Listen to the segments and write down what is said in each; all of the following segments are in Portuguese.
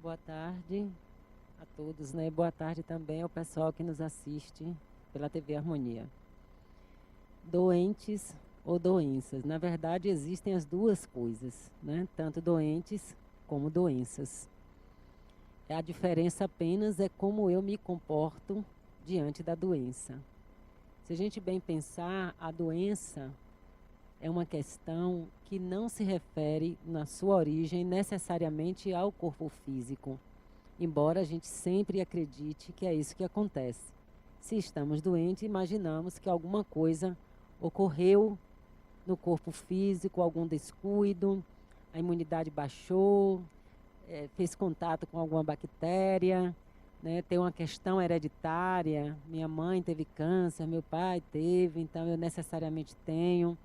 Boa tarde a todos, né? Boa tarde também ao pessoal que nos assiste pela TV Harmonia. Doentes ou doenças. Na verdade, existem as duas coisas, né? Tanto doentes como doenças. A diferença apenas é como eu me comporto diante da doença. Se a gente bem pensar, a doença é uma questão que não se refere, na sua origem, necessariamente ao corpo físico, embora a gente sempre acredite que é isso que acontece. Se estamos doentes, imaginamos que alguma coisa ocorreu no corpo físico, algum descuido, a imunidade baixou, fez contato com alguma bactéria, né? Tem uma questão hereditária, minha mãe teve câncer, meu pai teve, então eu necessariamente tenho.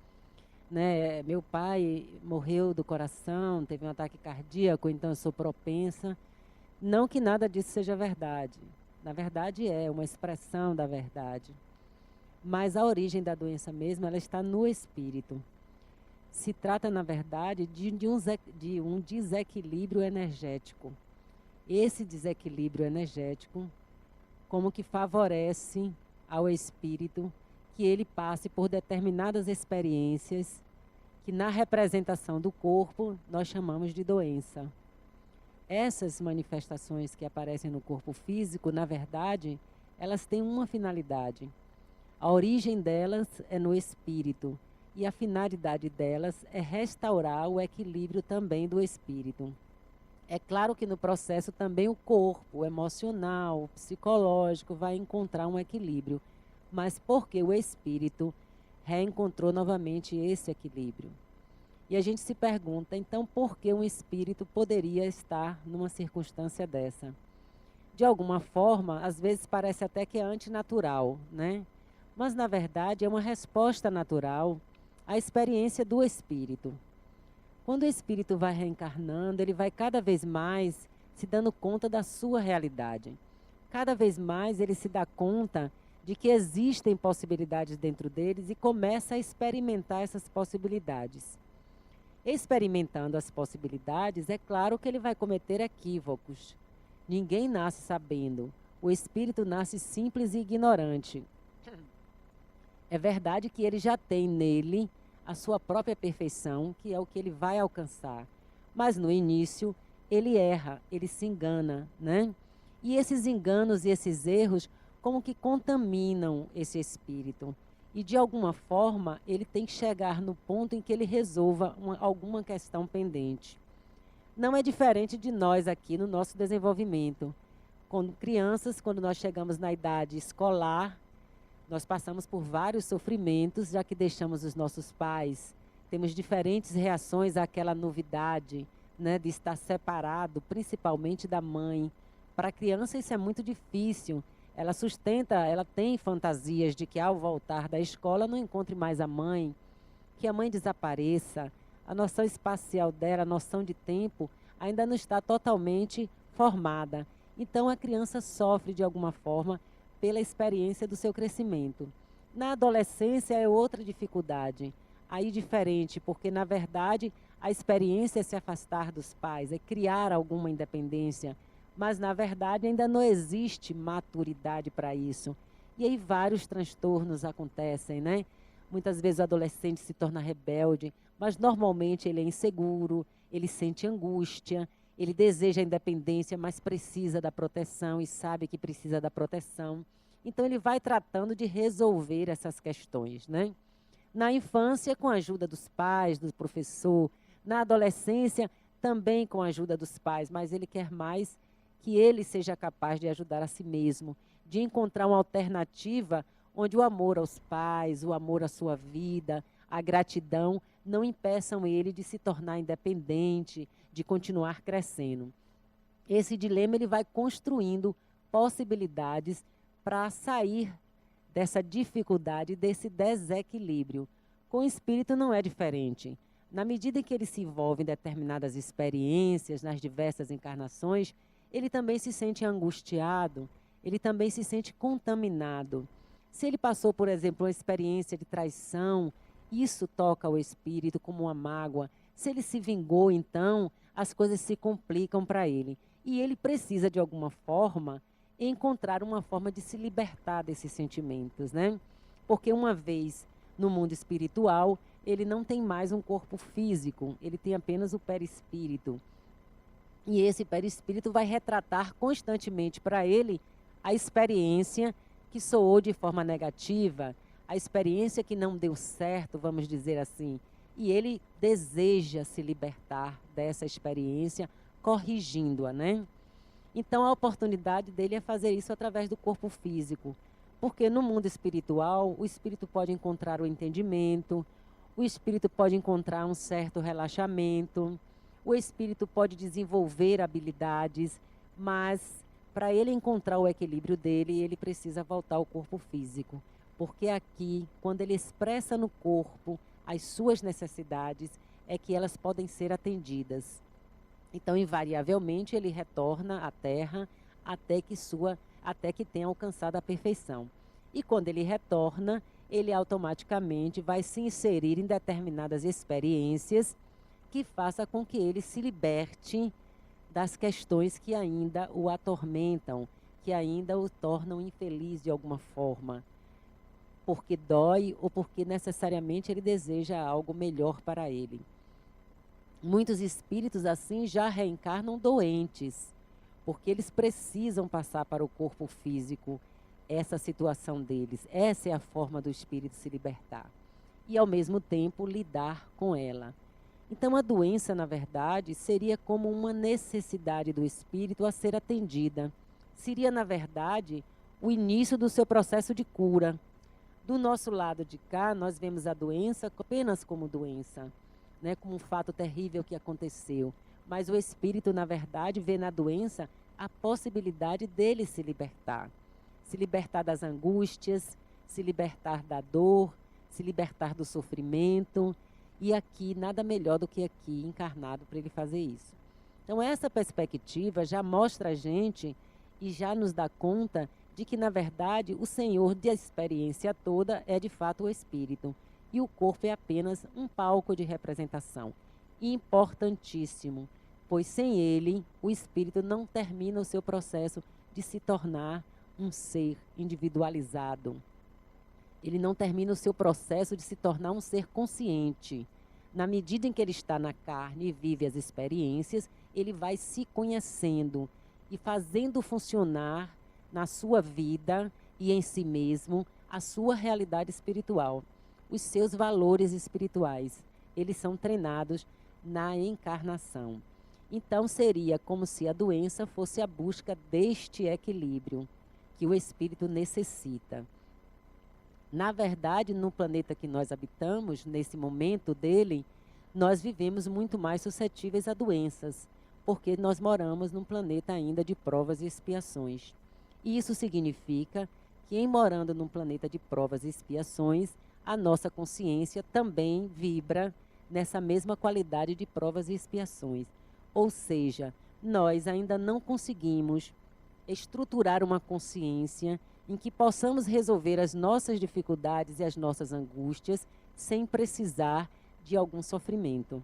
Né? Meu pai morreu do coração, teve um ataque cardíaco, então eu sou propensa. Não que nada disso seja verdade. Na verdade é uma expressão da verdade. Mas a origem da doença mesmo, ela está no espírito. Se trata, na verdade, de um desequilíbrio energético. Esse desequilíbrio energético, como que favorece ao espírito que ele passe por determinadas experiências que na representação do corpo nós chamamos de doença. Essas manifestações que aparecem no corpo físico, na verdade, elas têm uma finalidade. A origem delas é no espírito e a finalidade delas é restaurar o equilíbrio também do espírito. É claro que no processo também o corpo, o emocional, o psicológico vai encontrar um equilíbrio, mas porque o espírito reencontrou novamente esse equilíbrio. E a gente se pergunta, então, por que um espírito poderia estar numa circunstância dessa? De alguma forma, às vezes parece até que é antinatural, né? Mas, na verdade, é uma resposta natural à experiência do espírito. Quando o espírito vai reencarnando, ele vai cada vez mais se dando conta da sua realidade. Cada vez mais ele se dá conta de que existem possibilidades dentro deles e começa a experimentar essas possibilidades. Experimentando as possibilidades, é claro que ele vai cometer equívocos. Ninguém nasce sabendo. O espírito nasce simples e ignorante. É verdade que ele já tem nele a sua própria perfeição, que é o que ele vai alcançar. Mas no início, ele erra, ele se engana, né? E esses enganos e esses erros como que contaminam esse espírito. E de alguma forma, ele tem que chegar no ponto em que ele resolva alguma questão pendente. Não é diferente de nós aqui no nosso desenvolvimento. Quando crianças, quando nós chegamos na idade escolar, nós passamos por vários sofrimentos, já que deixamos os nossos pais. Temos diferentes reações àquela novidade, né, de estar separado, principalmente da mãe. Para a criança isso é muito difícil. Ela ela tem fantasias de que ao voltar da escola não encontre mais a mãe, que a mãe desapareça. A noção espacial dela, a noção de tempo, ainda não está totalmente formada. Então a criança sofre de alguma forma pela experiência do seu crescimento. Na adolescência é outra dificuldade, aí diferente, porque na verdade a experiência é se afastar dos pais, é criar alguma independência, mas na verdade ainda não existe maturidade para isso. E aí vários transtornos acontecem, né? Muitas vezes o adolescente se torna rebelde, mas normalmente ele é inseguro, ele sente angústia, ele deseja a independência, mas precisa da proteção e sabe que precisa da proteção. Então, ele vai tratando de resolver essas questões, né? Na infância, com a ajuda dos pais, do professor. Na adolescência, também com a ajuda dos pais, mas ele quer mais que ele seja capaz de ajudar a si mesmo, de encontrar uma alternativa onde o amor aos pais, o amor à sua vida, a gratidão não impeçam ele de se tornar independente, de continuar crescendo. Esse dilema ele vai construindo possibilidades para sair dessa dificuldade, desse desequilíbrio. Com o espírito não é diferente. Na medida em que ele se envolve em determinadas experiências, nas diversas encarnações, ele também se sente angustiado, ele também se sente contaminado. Se ele passou, por exemplo, uma experiência de traição, isso toca o espírito como uma mágoa. Se ele se vingou, então, as coisas se complicam para ele. E ele precisa, de alguma forma, encontrar uma forma de se libertar desses sentimentos, né? Porque uma vez no mundo espiritual, ele não tem mais um corpo físico, ele tem apenas o perispírito. E esse perispírito vai retratar constantemente para ele a experiência que soou de forma negativa, a experiência que não deu certo, vamos dizer assim. E ele deseja se libertar dessa experiência, corrigindo-a, né? Então, a oportunidade dele é fazer isso através do corpo físico. Porque no mundo espiritual, o espírito pode encontrar o entendimento, o espírito pode encontrar um certo relaxamento, o espírito pode desenvolver habilidades, mas para ele encontrar o equilíbrio dele, ele precisa voltar ao corpo físico. Porque aqui, quando ele expressa no corpo as suas necessidades, é que elas podem ser atendidas. Então, invariavelmente, ele retorna à Terra até que tenha alcançado a perfeição. E quando ele retorna, ele automaticamente vai se inserir em determinadas experiências que faça com que ele se liberte das questões que ainda o atormentam, que ainda o tornam infeliz de alguma forma, porque dói ou porque necessariamente ele deseja algo melhor para ele. Muitos espíritos assim já reencarnam doentes, porque eles precisam passar para o corpo físico essa situação deles. Essa é a forma do espírito se libertar e, ao mesmo tempo, lidar com ela. Então, a doença, na verdade, seria como uma necessidade do espírito a ser atendida. Seria, na verdade, o início do seu processo de cura. Do nosso lado de cá, nós vemos a doença apenas como doença, né, como um fato terrível que aconteceu. Mas o espírito, na verdade, vê na doença a possibilidade dele se libertar das angústias, se libertar da dor, se libertar do sofrimento. E aqui, nada melhor do que aqui, encarnado, para ele fazer isso. Então, essa perspectiva já mostra a gente e já nos dá conta de que, na verdade, o Senhor da experiência toda é, de fato, o Espírito. E o corpo é apenas um palco de representação. Importantíssimo, pois sem ele, o Espírito não termina o seu processo de se tornar um ser individualizado. Ele não termina o seu processo de se tornar um ser consciente. Na medida em que ele está na carne e vive as experiências, ele vai se conhecendo e fazendo funcionar na sua vida e em si mesmo a sua realidade espiritual, os seus valores espirituais. Eles são treinados na encarnação. Então, seria como se a doença fosse a busca deste equilíbrio que o espírito necessita. Na verdade, no planeta que nós habitamos, nesse momento dele, nós vivemos muito mais suscetíveis a doenças, porque nós moramos num planeta ainda de provas e expiações. E isso significa que, em morando num planeta de provas e expiações, a nossa consciência também vibra nessa mesma qualidade de provas e expiações. Ou seja, nós ainda não conseguimos estruturar uma consciência em que possamos resolver as nossas dificuldades e as nossas angústias sem precisar de algum sofrimento.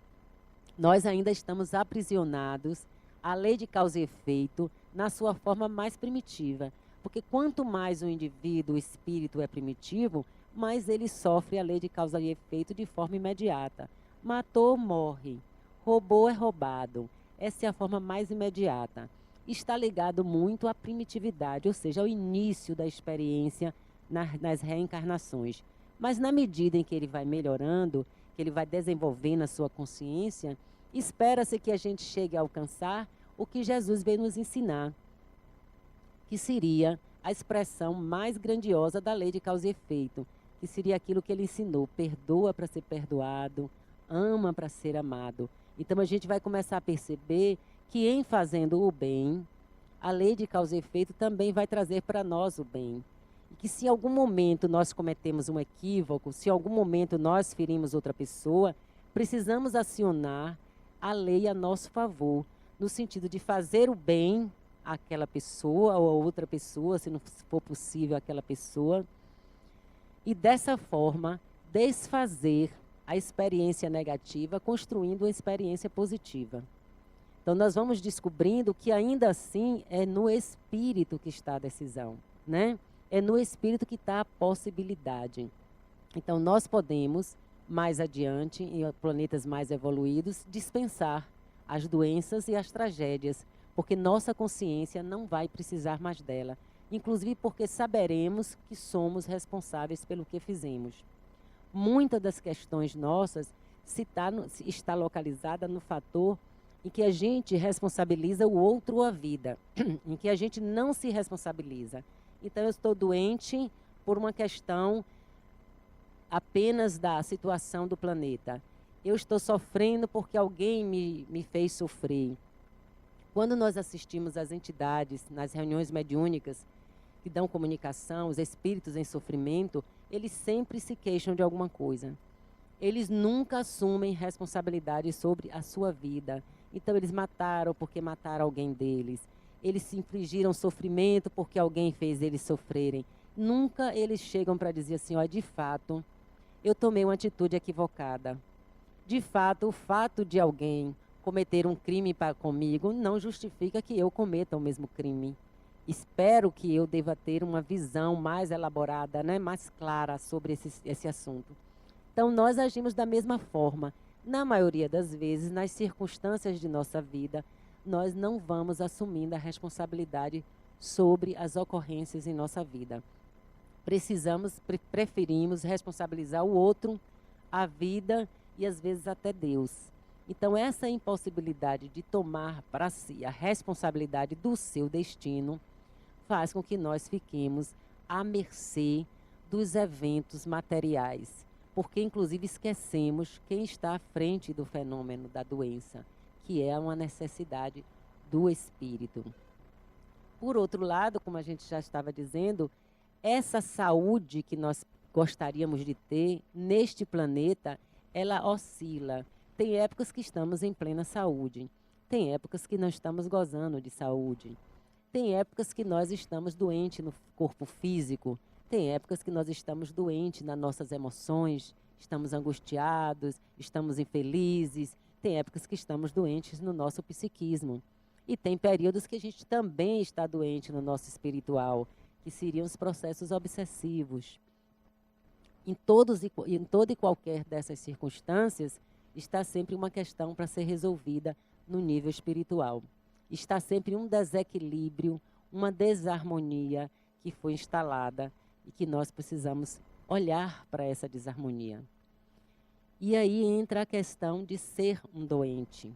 Nós ainda estamos aprisionados à lei de causa e efeito na sua forma mais primitiva, porque quanto mais o indivíduo, o espírito é primitivo, mais ele sofre a lei de causa e efeito de forma imediata. Matou, morre. Roubou, é roubado. Essa é a forma mais imediata. Está ligado muito à primitividade, ou seja, ao início da experiência nas reencarnações. Mas na medida em que ele vai melhorando, que ele vai desenvolvendo a sua consciência, espera-se que a gente chegue a alcançar o que Jesus veio nos ensinar, que seria a expressão mais grandiosa da lei de causa e efeito, que seria aquilo que ele ensinou: perdoa para ser perdoado, ama para ser amado. Então a gente vai começar a perceber que, em fazendo o bem, a lei de causa e efeito também vai trazer para nós o bem. E que, se em algum momento nós cometemos um equívoco, se em algum momento nós ferimos outra pessoa, precisamos acionar a lei a nosso favor, no sentido de fazer o bem àquela pessoa ou a outra pessoa, se não for possível àquela pessoa, e dessa forma desfazer a experiência negativa, construindo uma experiência positiva. Então, nós vamos descobrindo que ainda assim é no espírito que está a decisão, né? É no espírito que está a possibilidade. Então, nós podemos, mais adiante, em planetas mais evoluídos, dispensar as doenças e as tragédias, porque nossa consciência não vai precisar mais dela. Inclusive porque saberemos que somos responsáveis pelo que fizemos. Muitas das questões nossas está localizada no fator em que a gente responsabiliza o outro ou a vida, em que a gente não se responsabiliza. Então, eu estou doente por uma questão apenas da situação do planeta. Eu estou sofrendo porque alguém me fez sofrer. Quando nós assistimos às entidades nas reuniões mediúnicas que dão comunicação, os espíritos em sofrimento, eles sempre se queixam de alguma coisa. Eles nunca assumem responsabilidade sobre a sua vida. Então, eles mataram porque mataram alguém deles. Eles se infligiram sofrimento porque alguém fez eles sofrerem. Nunca eles chegam para dizer assim, ó, de fato, eu tomei uma atitude equivocada. De fato, o fato de alguém cometer um crime comigo não justifica que eu cometa o mesmo crime. Espero que eu deva ter uma visão mais elaborada, né, mais clara sobre esse assunto. Então, nós agimos da mesma forma. Na maioria das vezes, nas circunstâncias de nossa vida, nós não vamos assumindo a responsabilidade sobre as ocorrências em nossa vida. Preferimos responsabilizar o outro, a vida e às vezes até Deus. Então, essa impossibilidade de tomar para si a responsabilidade do seu destino faz com que nós fiquemos à mercê dos eventos materiais, porque inclusive esquecemos quem está à frente do fenômeno da doença, que é uma necessidade do espírito. Por outro lado, como a gente já estava dizendo, essa saúde que nós gostaríamos de ter neste planeta, ela oscila. Tem épocas que estamos em plena saúde, tem épocas que não estamos gozando de saúde, tem épocas que nós estamos doentes no corpo físico, tem épocas que nós estamos doentes nas nossas emoções, estamos angustiados, estamos infelizes, tem épocas que estamos doentes no nosso psiquismo. E tem períodos que a gente também está doente no nosso espiritual, que seriam os processos obsessivos. Em toda e qualquer dessas circunstâncias, está sempre uma questão para ser resolvida no nível espiritual. Está sempre um desequilíbrio, uma desarmonia que foi instalada e que nós precisamos olhar para essa desarmonia. E aí entra a questão de ser um doente.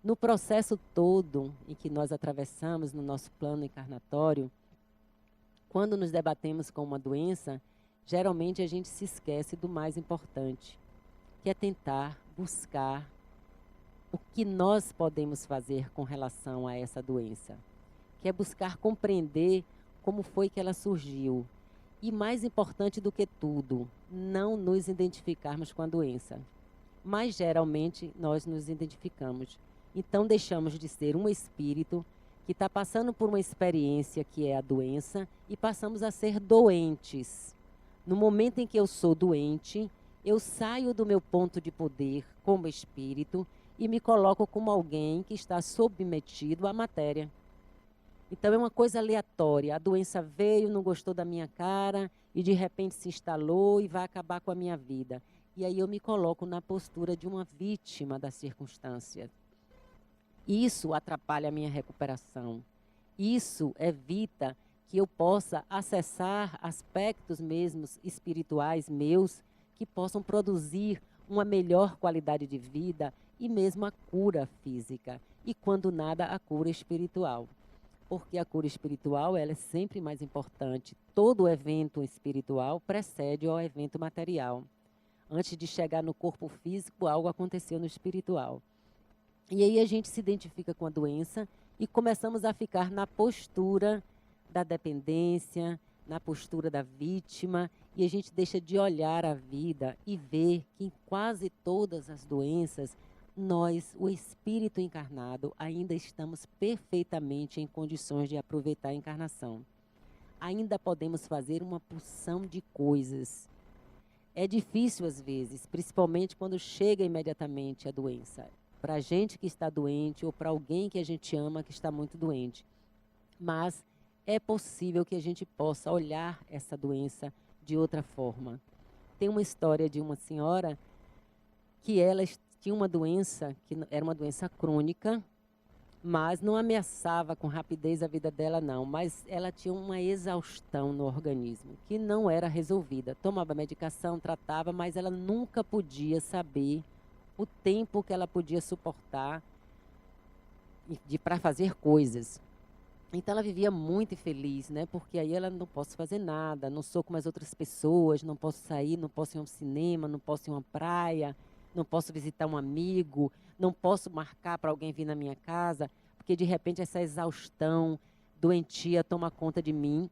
No processo todo em que nós atravessamos no nosso plano encarnatório, quando nos debatemos com uma doença, geralmente a gente se esquece do mais importante, que é tentar buscar o que nós podemos fazer com relação a essa doença, que é buscar compreender como foi que ela surgiu. E mais importante do que tudo, não nos identificarmos com a doença. Mas geralmente nós nos identificamos. Então deixamos de ser um espírito que está passando por uma experiência que é a doença e passamos a ser doentes. No momento em que eu sou doente, eu saio do meu ponto de poder como espírito e me coloco como alguém que está submetido à matéria. Então, é uma coisa aleatória. A doença veio, não gostou da minha cara e, de repente, se instalou e vai acabar com a minha vida. E aí eu me coloco na postura de uma vítima da circunstância. Isso atrapalha a minha recuperação. Isso evita que eu possa acessar aspectos mesmos espirituais meus que possam produzir uma melhor qualidade de vida e mesmo a cura física. E, quando nada, a cura espiritual. Porque a cura espiritual ela é sempre mais importante. Todo evento espiritual precede ao evento material. Antes de chegar no corpo físico, algo aconteceu no espiritual. E aí a gente se identifica com a doença e começamos a ficar na postura da dependência, na postura da vítima, e a gente deixa de olhar a vida e ver que em quase todas as doenças, nós, o espírito encarnado, ainda estamos perfeitamente em condições de aproveitar a encarnação. Ainda podemos fazer uma porção de coisas. É difícil às vezes, principalmente quando chega imediatamente a doença. para a gente que está doente ou para alguém que a gente ama que está muito doente. Mas é possível que a gente possa olhar essa doença de outra forma. Tem uma história de uma senhora que ela tinha uma doença, que era uma doença crônica, mas não ameaçava com rapidez a vida dela, não. Mas ela tinha uma exaustão no organismo, que não era resolvida. Tomava medicação, tratava, mas ela nunca podia saber o tempo que ela podia suportar para fazer coisas. Então ela vivia muito infeliz, né? Porque aí ela não posso fazer nada, não sou como as outras pessoas, não posso sair, não posso ir a um cinema, não posso ir a uma praia, não posso visitar um amigo, não posso marcar para alguém vir na minha casa, porque de repente essa exaustão doentia toma conta de mim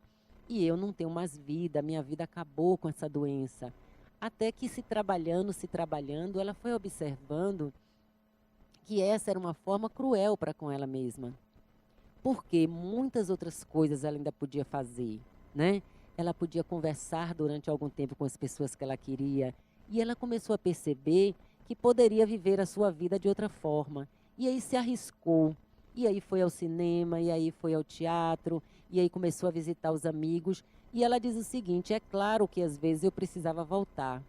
e eu não tenho mais vida, minha vida acabou com essa doença. Até que se trabalhando, ela foi observando que essa era uma forma cruel para com ela mesma. Porque muitas outras coisas ela ainda podia fazer, né? Ela podia conversar durante algum tempo com as pessoas que ela queria. E ela começou a perceber que poderia viver a sua vida de outra forma. E aí se arriscou. E aí foi ao cinema, e aí foi ao teatro, e aí começou a visitar os amigos. E ela diz o seguinte: é claro que às vezes eu precisava voltar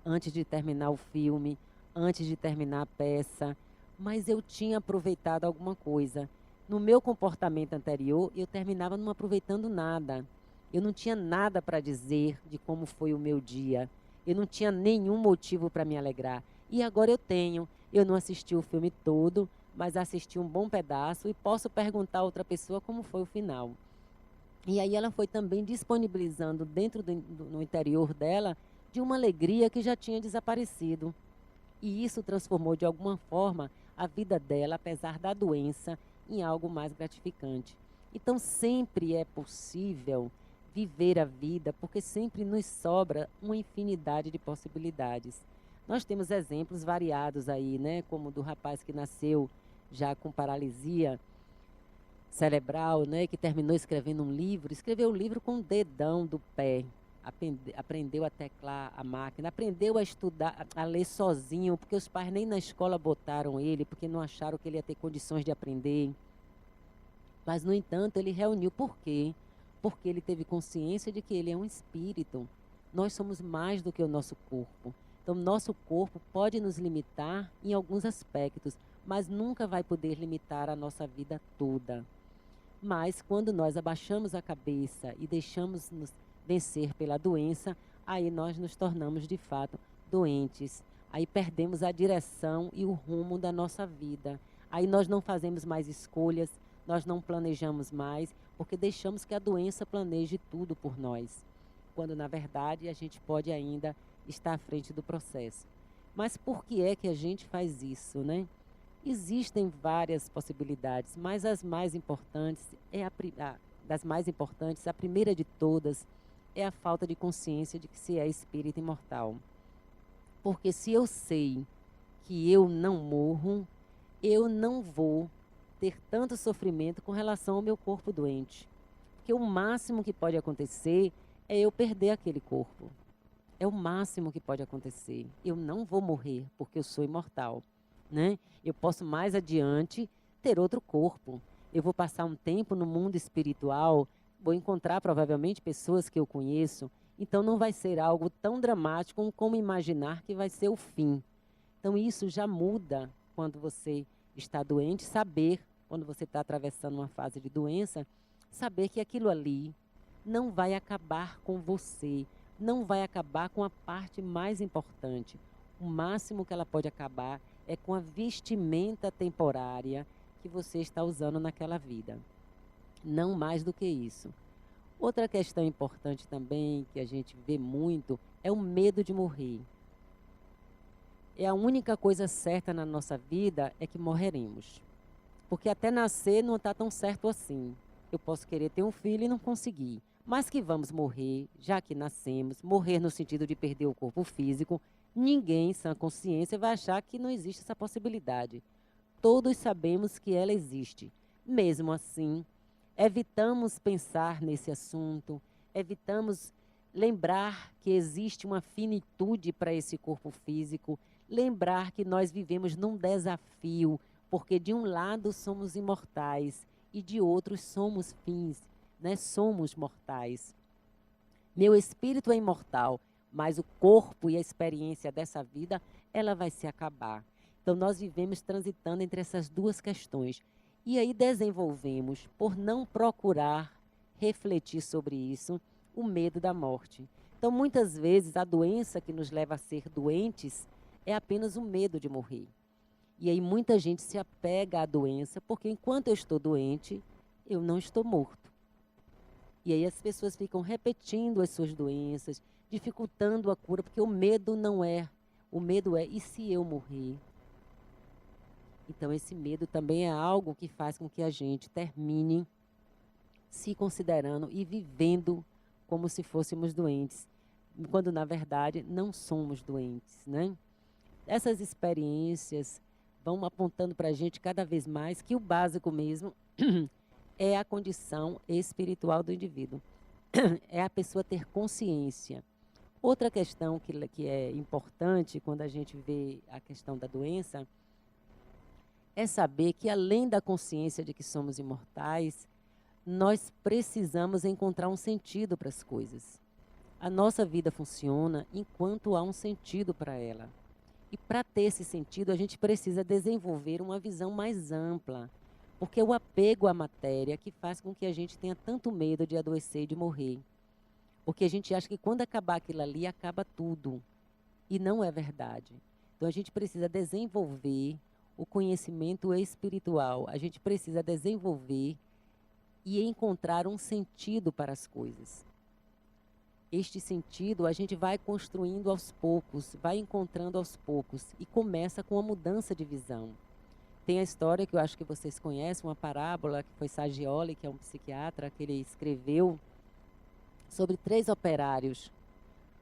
antes de terminar o filme, antes de terminar a peça, mas eu tinha aproveitado alguma coisa. No meu comportamento anterior, eu terminava não aproveitando nada. Eu não tinha nada para dizer de como foi o meu dia. Eu não tinha nenhum motivo para me alegrar. E agora eu tenho. Eu não assisti o filme todo, mas assisti um bom pedaço e posso perguntar a outra pessoa como foi o final. E aí ela foi também disponibilizando no interior dela de uma alegria que já tinha desaparecido. E isso transformou de alguma forma a vida dela, apesar da doença, em algo mais gratificante. Então sempre é possível viver a vida, porque sempre nos sobra uma infinidade de possibilidades. Nós temos exemplos variados aí, né? Como o do rapaz que nasceu já com paralisia cerebral, né? Que terminou escrevendo um livro, escreveu o livro com o dedão do pé. Aprendeu a teclar a máquina, aprendeu a estudar, a ler sozinho, porque os pais nem na escola botaram ele, porque não acharam que ele ia ter condições de aprender. Mas, no entanto, ele reuniu. Por quê? Porque ele teve consciência de que ele é um espírito. Nós somos mais do que o nosso corpo. Então, nosso corpo pode nos limitar em alguns aspectos, mas nunca vai poder limitar a nossa vida toda. Mas, quando nós abaixamos a cabeça e deixamos nos vencer pela doença, aí nós nos tornamos de fato doentes. Aí perdemos a direção e o rumo da nossa vida. Aí nós não fazemos mais escolhas, nós não planejamos mais, porque deixamos que a doença planeje tudo por nós. Quando na verdade a gente pode ainda estar à frente do processo. Mas por que é que a gente faz isso, né? Existem várias possibilidades, mas as mais importantes das mais importantes, a primeira de todas é a falta de consciência de que se é espírito imortal. Porque se eu sei que eu não morro, eu não vou ter tanto sofrimento com relação ao meu corpo doente. Porque o máximo que pode acontecer é eu perder aquele corpo. É o máximo que pode acontecer. Eu não vou morrer porque eu sou imortal, né? Eu posso mais adiante ter outro corpo. Eu vou passar um tempo no mundo espiritual, vou encontrar provavelmente pessoas que eu conheço, então não vai ser algo tão dramático como imaginar que vai ser o fim. Então isso já muda quando você está doente, saber, quando você está atravessando uma fase de doença, saber que aquilo ali não vai acabar com você, não vai acabar com a parte mais importante. O máximo que ela pode acabar é com a vestimenta temporária que você está usando naquela vida. Não mais do que isso. Outra questão importante também, que a gente vê muito, é o medo de morrer. É a única coisa certa na nossa vida é que morreremos. Porque até nascer não está tão certo assim. Eu posso querer ter um filho e não conseguir. Mas que vamos morrer, já que nascemos, morrer no sentido de perder o corpo físico, ninguém, em sã consciência, vai achar que não existe essa possibilidade. Todos sabemos que ela existe. Mesmo assim, evitamos pensar nesse assunto, evitamos lembrar que existe uma finitude para esse corpo físico, lembrar que nós vivemos num desafio, porque de um lado somos imortais e de outros somos fins, né? Somos mortais. Meu espírito é imortal, mas o corpo e a experiência dessa vida, ela vai se acabar. Então, nós vivemos transitando entre essas duas questões. E aí desenvolvemos, por não procurar refletir sobre isso, o medo da morte. Então, muitas vezes, a doença que nos leva a ser doentes é apenas o medo de morrer. E aí muita gente se apega à doença, porque enquanto eu estou doente, eu não estou morto. E aí as pessoas ficam repetindo as suas doenças, dificultando a cura, porque o medo não é. O medo é, e se eu morrer? Então esse medo também é algo que faz com que a gente termine se considerando e vivendo como se fôssemos doentes, quando na verdade não somos doentes, né? Essas experiências vão apontando para a gente cada vez mais que o básico mesmo é a condição espiritual do indivíduo. É a pessoa ter consciência. Outra questão que é importante quando a gente vê a questão da doença é saber que, além da consciência de que somos imortais, nós precisamos encontrar um sentido para as coisas. A nossa vida funciona enquanto há um sentido para ela. E para ter esse sentido, a gente precisa desenvolver uma visão mais ampla, porque é o apego à matéria que faz com que a gente tenha tanto medo de adoecer e de morrer. Porque a gente acha que quando acabar aquilo ali, acaba tudo. E não é verdade. Então a gente precisa desenvolver o conhecimento espiritual, a gente precisa desenvolver e encontrar um sentido para as coisas. Este sentido a gente vai construindo aos poucos, vai encontrando aos poucos e começa com a mudança de visão. Tem a história que eu acho que vocês conhecem, uma parábola que foi Saggioli, que é um psiquiatra, que ele escreveu sobre 3 operários.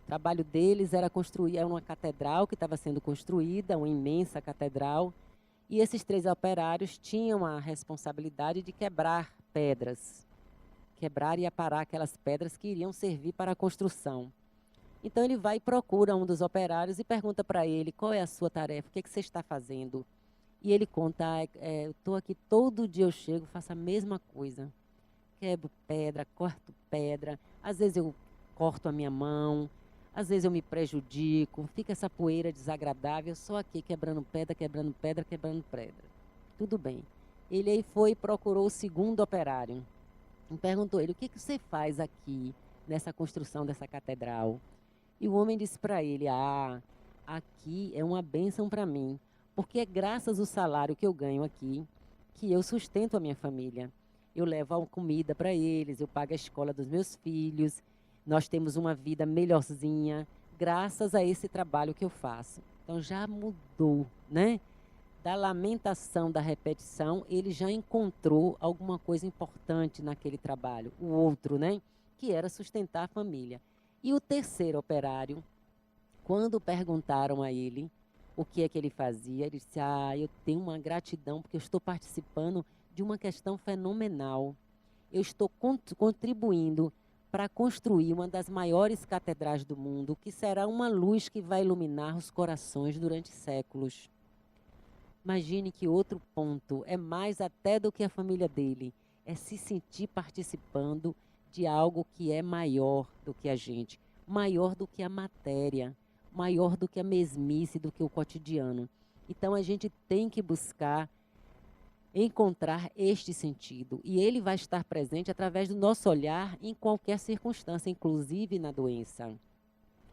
O trabalho deles era construir uma catedral que estava sendo construída, uma imensa catedral, e esses 3 operários tinham a responsabilidade de quebrar pedras. Quebrar e aparar aquelas pedras que iriam servir para a construção. Então ele vai e procura um dos operários e pergunta para ele qual é a sua tarefa, o que você está fazendo. E ele conta, eu estou aqui todo dia, eu chego, faço a mesma coisa. Quebro pedra, corto pedra, às vezes eu corto a minha mão, às vezes eu me prejudico, fica essa poeira desagradável, só aqui quebrando pedra, quebrando pedra, quebrando pedra. Tudo bem. Ele aí foi e procurou o segundo operário. E perguntou ele, o que você faz aqui, nessa construção dessa catedral? E o homem disse para ele, aqui é uma bênção para mim, porque é graças ao salário que eu ganho aqui que eu sustento a minha família. Eu levo a comida para eles, eu pago a escola dos meus filhos, nós temos uma vida melhorzinha, graças a esse trabalho que eu faço. Então já mudou, né? Da lamentação, da repetição, ele já encontrou alguma coisa importante naquele trabalho, o outro, né? Que era sustentar a família. E o terceiro operário, quando perguntaram a ele o que é que ele fazia, ele disse, eu tenho uma gratidão porque eu estou participando de uma questão fenomenal. Eu estou contribuindo para construir uma das maiores catedrais do mundo, que será uma luz que vai iluminar os corações durante séculos. Imagine que outro ponto é mais até do que a família dele, é se sentir participando de algo que é maior do que a gente, maior do que a matéria, maior do que a mesmice, do que o cotidiano. Então a gente tem que buscar encontrar este sentido, e ele vai estar presente através do nosso olhar em qualquer circunstância, inclusive na doença.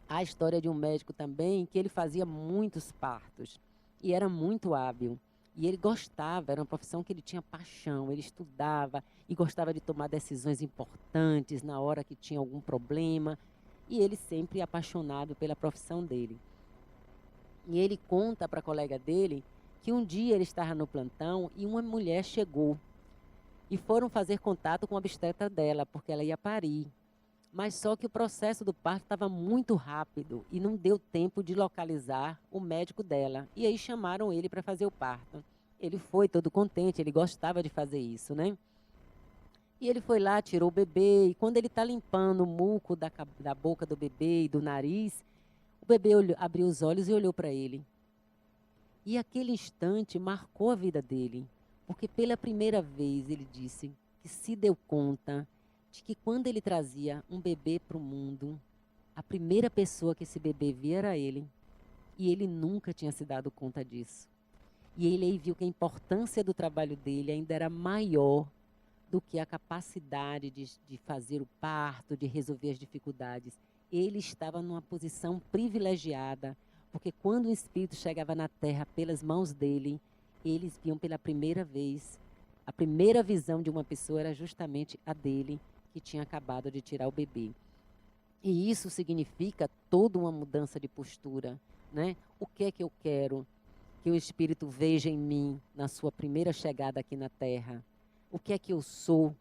Há a história de um médico também que ele fazia muitos partos e era muito hábil. E ele gostava, era uma profissão que ele tinha paixão, ele estudava e gostava de tomar decisões importantes na hora que tinha algum problema. E ele sempre apaixonado pela profissão dele. E ele conta para a colega dele que um dia ele estava no plantão e uma mulher chegou. E foram fazer contato com a obstetra dela, porque ela ia parir. Mas só que o processo do parto estava muito rápido e não deu tempo de localizar o médico dela. E aí chamaram ele para fazer o parto. Ele foi todo contente, ele gostava de fazer isso, né? E ele foi lá, tirou o bebê, e quando ele está limpando o muco da boca do bebê e do nariz, o bebê abriu os olhos e olhou para ele. E aquele instante marcou a vida dele, porque pela primeira vez ele disse que se deu conta de que quando ele trazia um bebê para o mundo, a primeira pessoa que esse bebê via era ele. E ele nunca tinha se dado conta disso. E ele aí viu que a importância do trabalho dele ainda era maior do que a capacidade de fazer o parto, de resolver as dificuldades. Ele estava numa posição privilegiada, porque quando o Espírito chegava na terra pelas mãos dele, eles viam pela primeira vez. A primeira visão de uma pessoa era justamente a dele, que tinha acabado de tirar o bebê. E isso significa toda uma mudança de postura, né? O que é que eu quero que o Espírito veja em mim na sua primeira chegada aqui na Terra? O que é que eu sou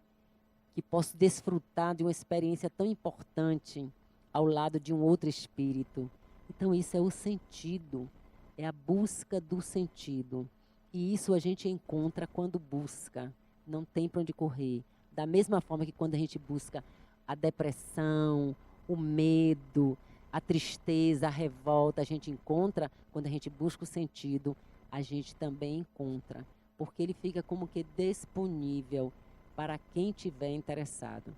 que posso desfrutar de uma experiência tão importante ao lado de um outro Espírito? Então isso é o sentido, é a busca do sentido. E isso a gente encontra quando busca, não tem para onde correr. Da mesma forma que quando a gente busca a depressão, o medo, a tristeza, a revolta, a gente encontra, quando a gente busca o sentido, a gente também encontra, porque ele fica como que disponível para quem tiver interessado.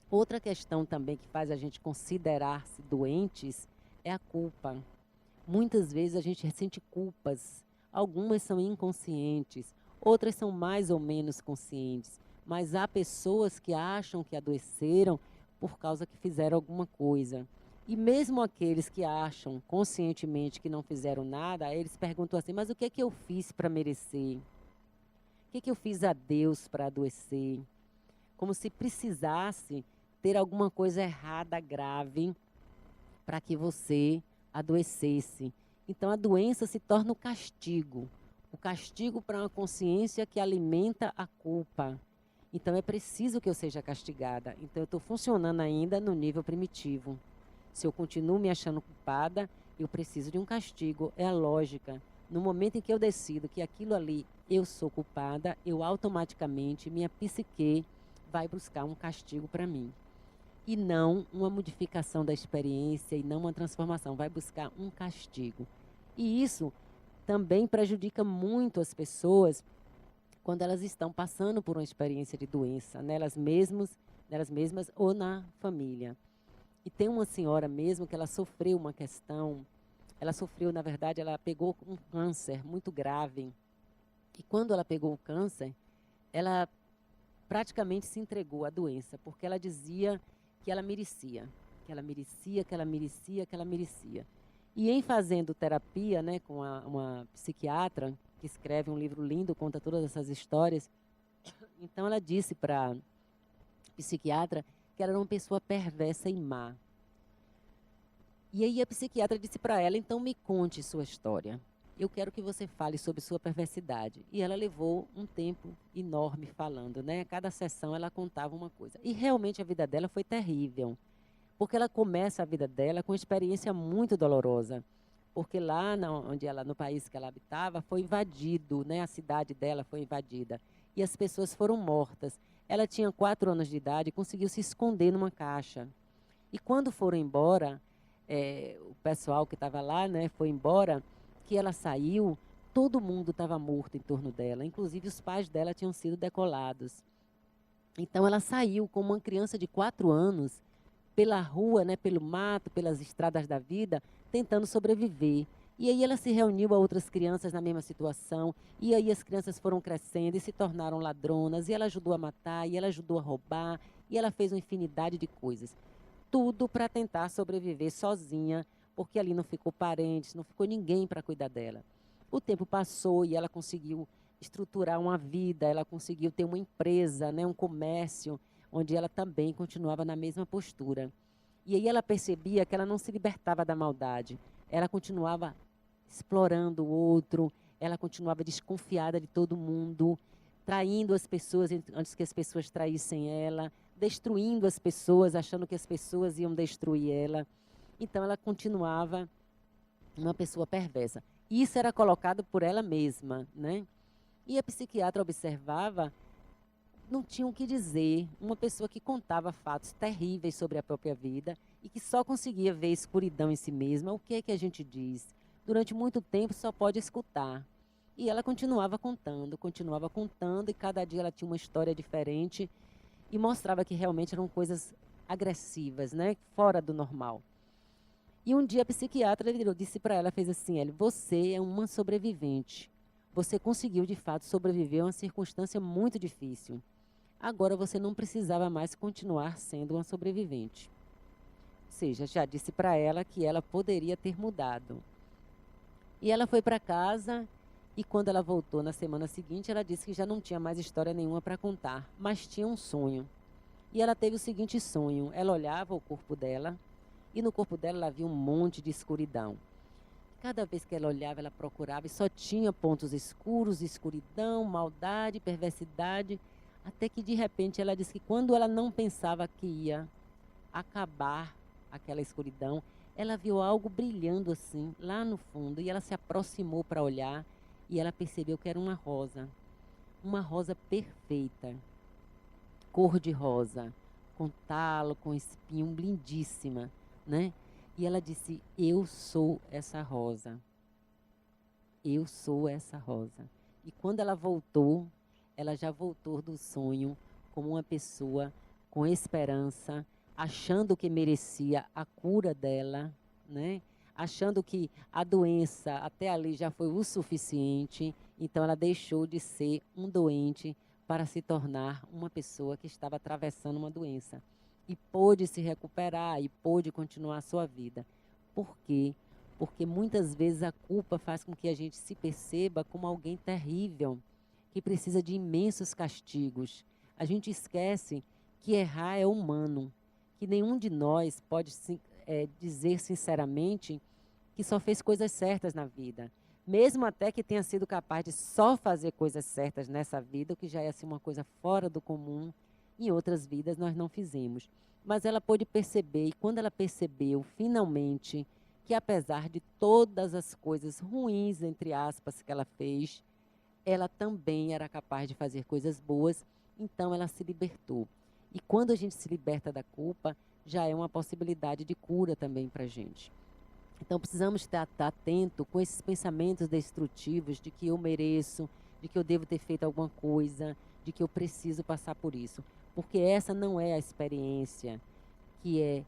Outra questão também que faz a gente considerar-se doentes é a culpa. Muitas vezes a gente sente culpas, algumas são inconscientes, outras são mais ou menos conscientes, mas há pessoas que acham que adoeceram por causa que fizeram alguma coisa. E mesmo aqueles que acham conscientemente que não fizeram nada, eles perguntam assim, mas o que é que eu fiz para merecer? O que é que eu fiz a Deus para adoecer? Como se precisasse ter alguma coisa errada, grave, para que você adoecesse. Então a doença se torna o castigo para uma consciência que alimenta a culpa. Então é preciso que eu seja castigada. Então eu estou funcionando ainda no nível primitivo. Se eu continuo me achando culpada, eu preciso de um castigo. É a lógica. No momento em que eu decido que aquilo ali eu sou culpada, eu automaticamente, minha psique vai buscar um castigo para mim. E não uma modificação da experiência e não uma transformação. Vai buscar um castigo. E isso também prejudica muito as pessoas quando elas estão passando por uma experiência de doença, nelas mesmas ou na família. E tem uma senhora mesmo que ela sofreu uma questão, ela sofreu, na verdade, ela pegou um câncer muito grave. E quando ela pegou o câncer, ela praticamente se entregou à doença, porque ela dizia que ela merecia, que ela merecia, que ela merecia, que ela merecia. E em fazendo terapia, né, com uma psiquiatra, que escreve um livro lindo, conta todas essas histórias, então ela disse para a psiquiatra que ela era uma pessoa perversa e má. E aí a psiquiatra disse para ela, então me conte sua história. Eu quero que você fale sobre sua perversidade. E ela levou um tempo enorme falando, né? A cada sessão ela contava uma coisa. E realmente a vida dela foi terrível. Porque ela começa a vida dela com uma experiência muito dolorosa. Porque lá no país que ela habitava, foi invadido, né? A cidade dela foi invadida. E as pessoas foram mortas. Ela tinha 4 anos de idade e conseguiu se esconder numa caixa. E quando foram embora, o pessoal que estava lá, né, foi embora, que ela saiu, todo mundo estava morto em torno dela. Inclusive os pais dela tinham sido decolados. Então ela saiu como uma criança de 4 anos, pela rua, né, pelo mato, pelas estradas da vida, tentando sobreviver. E aí ela se reuniu a outras crianças na mesma situação, e aí as crianças foram crescendo e se tornaram ladronas, e ela ajudou a matar, e ela ajudou a roubar, e ela fez uma infinidade de coisas. Tudo para tentar sobreviver sozinha, porque ali não ficou parentes, não ficou ninguém para cuidar dela. O tempo passou e ela conseguiu estruturar uma vida, ela conseguiu ter uma empresa, né, um comércio, onde ela também continuava na mesma postura. E aí ela percebia que ela não se libertava da maldade, ela continuava explorando o outro, ela continuava desconfiada de todo mundo, traindo as pessoas antes que as pessoas traíssem ela, destruindo as pessoas, achando que as pessoas iam destruir ela. Então ela continuava uma pessoa perversa. Isso era colocado por ela mesma, né? E a psiquiatra observava, não tinha o que dizer, uma pessoa que contava fatos terríveis sobre a própria vida e que só conseguia ver escuridão em si mesma. O que é que a gente diz? durante muito tempo só pode escutar. E ela continuava contando, e cada dia ela tinha uma história diferente e mostrava que realmente eram coisas agressivas, né? Fora do normal. E um dia a psiquiatra disse para ela, fez assim, Ellie, você é uma sobrevivente. Você conseguiu, de fato, sobreviver a uma circunstância muito difícil. Agora você não precisava mais continuar sendo uma sobrevivente. Ou seja, já disse para ela que ela poderia ter mudado. E ela foi para casa e quando ela voltou na semana seguinte, ela disse que já não tinha mais história nenhuma para contar, mas tinha um sonho. E ela teve o seguinte sonho, ela olhava o corpo dela e no corpo dela ela via um monte de escuridão. Cada vez que ela olhava, ela procurava e só tinha pontos escuros, escuridão, maldade, perversidade, até que de repente ela disse que quando ela não pensava que ia acabar aquela escuridão, ela viu algo brilhando assim, lá no fundo, e ela se aproximou para olhar e ela percebeu que era uma rosa perfeita, cor de rosa, com talo, com espinho, lindíssima, né? E ela disse, eu sou essa rosa. Eu sou essa rosa. E quando ela voltou, ela já voltou do sonho como uma pessoa com esperança, achando que merecia a cura dela, né? Achando que a doença até ali já foi o suficiente, então ela deixou de ser um doente para se tornar uma pessoa que estava atravessando uma doença. E pôde se recuperar e pôde continuar a sua vida. Por quê? Porque muitas vezes a culpa faz com que a gente se perceba como alguém terrível, que precisa de imensos castigos. A gente esquece que errar é humano, que nenhum de nós pode dizer sinceramente que só fez coisas certas na vida. Mesmo até que tenha sido capaz de só fazer coisas certas nessa vida, o que já é assim, uma coisa fora do comum, em outras vidas nós não fizemos. Mas ela pôde perceber, e quando ela percebeu, finalmente, que apesar de todas as coisas ruins, entre aspas, que ela fez, ela também era capaz de fazer coisas boas, então ela se libertou. E quando a gente se liberta da culpa, já é uma possibilidade de cura também para a gente. Então precisamos estar atento com esses pensamentos destrutivos de que eu mereço, de que eu devo ter feito alguma coisa, de que eu preciso passar por isso. Porque essa não é a experiência que é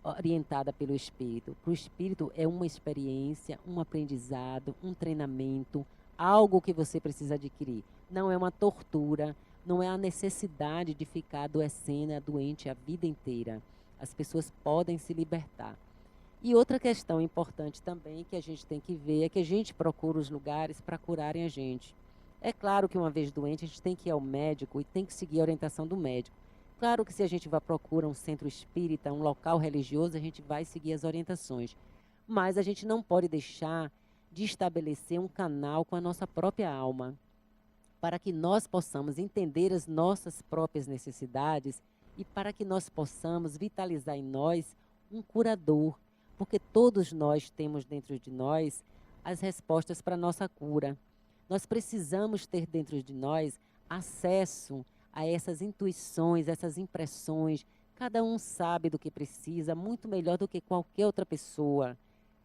orientada pelo Espírito. Para o Espírito é uma experiência, um aprendizado, um treinamento, algo que você precisa adquirir. Não é uma tortura, não é a necessidade de ficar adoecendo, doente a vida inteira. As pessoas podem se libertar. E outra questão importante também que a gente tem que ver é que a gente procura os lugares para curarem a gente. É claro que uma vez doente a gente tem que ir ao médico e tem que seguir a orientação do médico. Claro que se a gente vai procurar um centro espírita, um local religioso, a gente vai seguir as orientações. Mas a gente não pode deixar de estabelecer um canal com a nossa própria alma, para que nós possamos entender as nossas próprias necessidades e para que nós possamos vitalizar em nós um curador, porque todos nós temos dentro de nós as respostas para a nossa cura. Nós precisamos ter dentro de nós acesso a essas intuições, essas impressões. Cada um sabe do que precisa, muito melhor do que qualquer outra pessoa.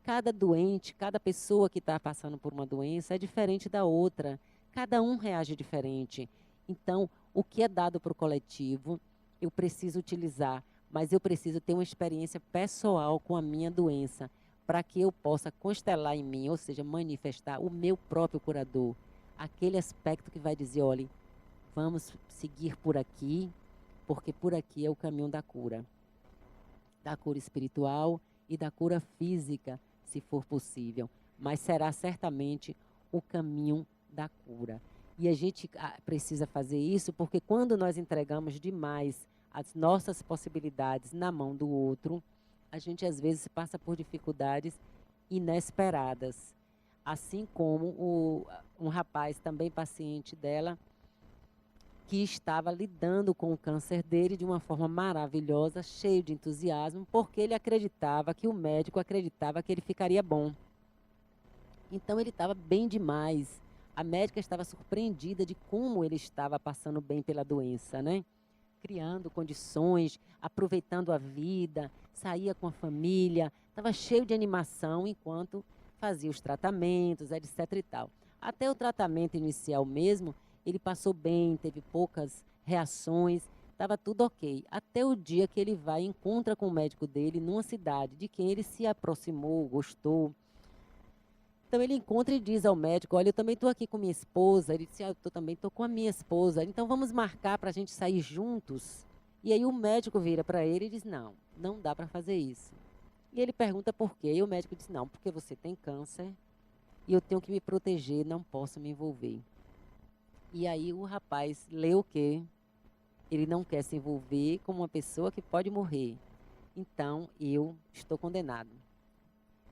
Cada doente, cada pessoa que está passando por uma doença é diferente da outra. Cada um reage diferente. Então, o que é dado para o coletivo, eu preciso utilizar, mas eu preciso ter uma experiência pessoal com a minha doença, para que eu possa constelar em mim, ou seja, manifestar o meu próprio curador. Aquele aspecto que vai dizer, olha, vamos seguir por aqui, porque por aqui é o caminho da cura espiritual e da cura física, se for possível, mas será certamente o caminho da cura. E a gente precisa fazer isso porque quando nós entregamos demais as nossas possibilidades na mão do outro, a gente às vezes passa por dificuldades inesperadas. Assim como um rapaz também paciente dela, que estava lidando com o câncer dele de uma forma maravilhosa, cheio de entusiasmo, porque ele acreditava que o médico acreditava que ele ficaria bom. Então ele estava bem demais. A médica estava surpreendida de como ele estava passando bem pela doença, né? Criando condições, aproveitando a vida, saía com a família, estava cheio de animação, enquanto fazia os tratamentos, etc e tal. Até o tratamento inicial mesmo, ele passou bem, teve poucas reações, estava tudo ok. Até o dia que ele vai e encontra com o médico dele numa cidade de quem ele se aproximou, gostou. Então ele encontra e diz ao médico, olha, eu também estou aqui com minha esposa. Ele disse, eu também estou com a minha esposa, então vamos marcar para a gente sair juntos. E aí o médico vira para ele e diz, não, não dá para fazer isso. E ele pergunta por quê, e o médico diz, não, porque você tem câncer e eu tenho que me proteger, não posso me envolver. E aí o rapaz lê o quê? Ele não quer se envolver com uma pessoa que pode morrer. Então eu estou condenado.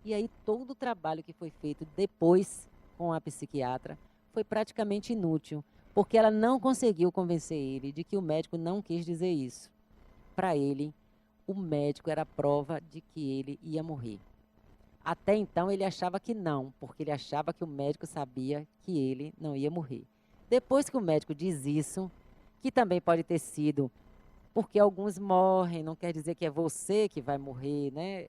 E aí todo o trabalho que foi feito depois com a psiquiatra foi praticamente inútil, porque ela não conseguiu convencer ele de que o médico não quis dizer isso. Para ele, o médico era a prova de que ele ia morrer. Até então ele achava que não, porque ele achava que o médico sabia que ele não ia morrer. Depois que o médico diz isso, que também pode ter sido porque alguns morrem, não quer dizer que é você que vai morrer, né?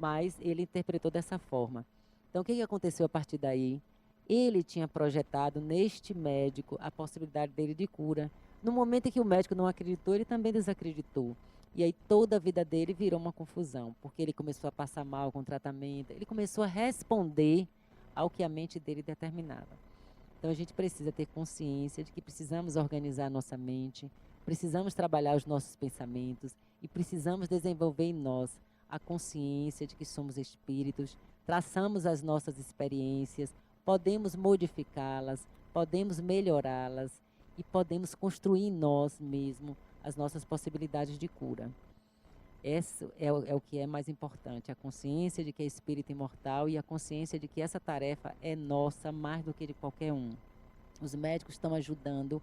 Mas ele interpretou dessa forma. Então, o que aconteceu a partir daí? Ele tinha projetado neste médico a possibilidade dele de cura. No momento em que o médico não acreditou, ele também desacreditou. E aí toda a vida dele virou uma confusão, porque ele começou a passar mal com o tratamento, ele começou a responder ao que a mente dele determinava. Então a gente precisa ter consciência de que precisamos organizar a nossa mente, precisamos trabalhar os nossos pensamentos e precisamos desenvolver em nós a consciência de que somos espíritos, traçamos as nossas experiências, podemos modificá-las, podemos melhorá-las e podemos construir em nós mesmos as nossas possibilidades de cura. Esse é o que é mais importante, a consciência de que é espírito imortal e a consciência de que essa tarefa é nossa mais do que de qualquer um. Os médicos estão ajudando,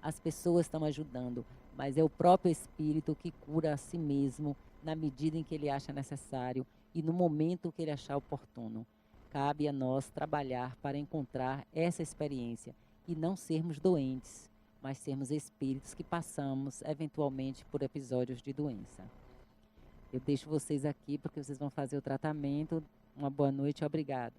as pessoas estão ajudando, mas é o próprio espírito que cura a si mesmo na medida em que ele acha necessário e no momento que ele achar oportuno. Cabe a nós trabalhar para encontrar essa experiência e não sermos doentes, mas sermos espíritos que passamos eventualmente por episódios de doença. Eu deixo vocês aqui porque vocês vão fazer o tratamento. Uma boa noite e obrigado.